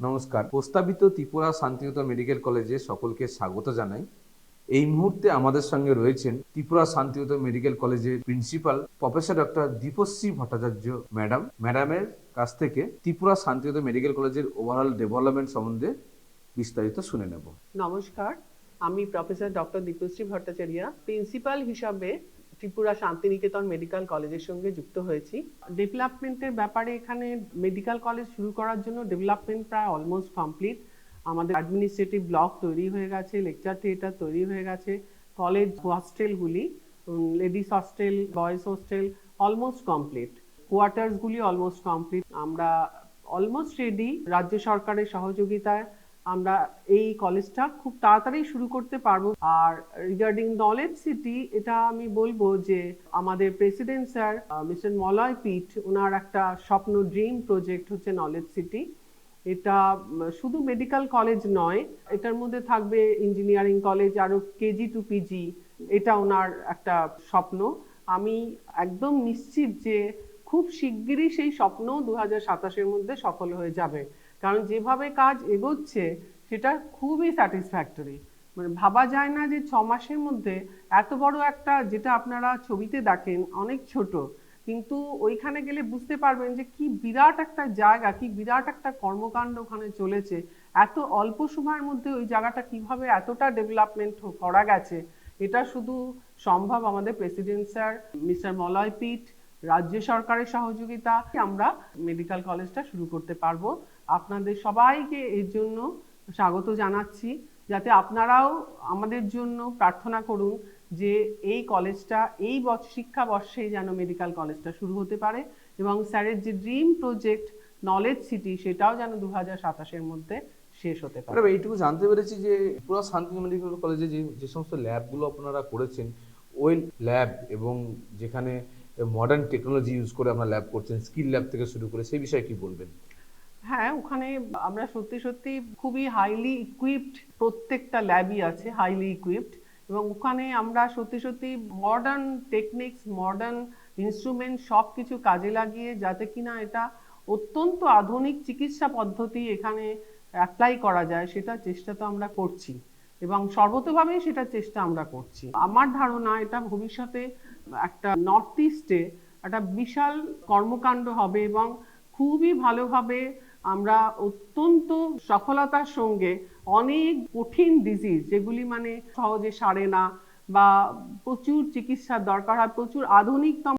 নমস্কার। প্রস্তাবিত ত্রিপুরা শান্তিনিকেতন মেডিকেল কলেজে সকলকে স্বাগত জানাই। এই মুহূর্তে আমাদের সঙ্গে রয়েছেন ত্রিপুরা শান্তিনিকেতন মেডিকেল কলেজের principal professor doctor Dipashri Bhattacharya ম্যাডামের কাছ থেকে ত্রিপুরা শান্তিনিকেতন মেডিকেল কলেজের ওভারঅল ডেভেলপমেন্ট সম্বন্ধে বিস্তারিত শুনে নেব। নমস্কার, আমি professor doctor Dipashri Bhattacharya, principal হিসাবে ত্রিপুরা শান্তিনিকেতন মেডিকেল কলেজের সঙ্গে যুক্ত হয়েছি। ডেভেলপমেন্টের ব্যাপারে এখানে মেডিকেল কলেজ শুরু করার জন্য ডেভেলপমেন্ট প্রায় অলমোস্ট কমপ্লিট। আমাদের অ্যাডমিনিস্ট্রেটিভ ব্লক তৈরি হয়ে গেছে, লেকচার থিয়েটার তৈরি হয়ে গেছে, কলেজ হস্টেলগুলি, ladies hostel, boys hostel almost complete, কোয়ার্টার্সগুলি অলমোস্ট কমপ্লিট। আমরা অলমোস্ট রেডি। রাজ্য সরকারের সহযোগিতায় আমরা এই কলেজটা খুব তাড়াতাড়ি শুরু করতে পারবো। আর রিগার্ডিং নলেজ সিটি, এটা আমি বলবো যে আমাদের প্রেসিডেন্ট স্যার মিস্টার মলয় পিট, ওনার একটা স্বপ্ন ড্রিম প্রজেক্ট হচ্ছে নলেজ সিটি। এটা শুধু মেডিকেল কলেজ নয়, এটার মধ্যে থাকবে ইঞ্জিনিয়ারিং কলেজ, আরো কেজি টু পিজি। এটা ওনার একটা স্বপ্ন। আমি একদম নিশ্চিত যে খুব শিগগিরই সেই স্বপ্ন 2027-এর মধ্যে সফল হয়ে যাবে, কারণ যেভাবে কাজ এগোচ্ছে সেটা খুবই স্যাটিসফ্যাক্টরি। মানে ভাবা যায় না যে 6 মাসের মধ্যে এত বড় একটা, যেটা আপনারা ছবিতে দেখেন অনেক ছোট, কিন্তু ওইখানে গেলে বুঝতে পারবেন যে কি বিরাট একটা জায়গা, কি বিরাট একটা কর্মকাণ্ড ওখানে চলেছে। এত অল্প সময়ের মধ্যে ওই জায়গাটা কিভাবে এতটা ডেভেলপমেন্ট করা গেছে, এটা শুধু সম্ভব আমাদের প্রেসিডেন্ট স্যার মিস্টার মলয় পিট, রাজ্য সরকারের সহযোগিতা। আমরা মেডিকেল কলেজটা শুরু করতে পারবো। আপনাদের সবাইকে এর জন্য স্বাগত জানাচ্ছি। যাতে আপনারাও আমাদের জন্য প্রার্থনা করুন যে এই কলেজটা এই শিক্ষাবর্ষেই যেন মেডিকেল কলেজটা শুরু হতে পারে, এবং স্যারের যে ড্রিম প্রজেক্ট নলেজ সিটি, সেটাও যেন 2027-এর মধ্যে শেষ হতে পারে। এইটুকু জানতে পেরেছি যে ত্রিপুরা শান্তিনিকেতন মেডিকেল কলেজে যে সমস্ত ল্যাবগুলো আপনারা করেছেন, ওই ল্যাব এবং যেখানে মডার্ন টেকনোলজি ইউজ করে আপনারা ল্যাব করছেন, স্কিল ল্যাব থেকে শুরু করে, সেই বিষয়ে কি বলবেন? হ্যাঁ, ওখানে আমরা সত্যি সত্যি খুবই হাইলি ইকুইপড, প্রত্যেকটা ল্যাবই আছে হাইলি ইকুইপড, এবং ওখানে আমরা সত্যি সত্যি মডার্ন টেকনিক্স, মডার্ন ইনস্ট্রুমেন্ট সব কিছু কাজে লাগিয়ে যাতে কিনা এটা অত্যন্ত আধুনিক চিকিৎসা পদ্ধতি এখানে অ্যাপ্লাই করা যায়, সেটা চেষ্টা তো আমরা করছি, এবং সর্বতোভাবেই সেটা চেষ্টা আমরা করছি। আমার ধারণা এটা ভবিষ্যতে একটা নর্থ ইস্টে একটা বিশাল কর্মকাণ্ড হবে, এবং খুবই ভালোভাবে আমরা অত্যন্ত সফলতার সঙ্গে অনেক কঠিন ডিজিজ, যেগুলি মানে সহজে সারে না বা প্রচুর চিকিৎসার দরকার হয়, প্রচুর আধুনিকতম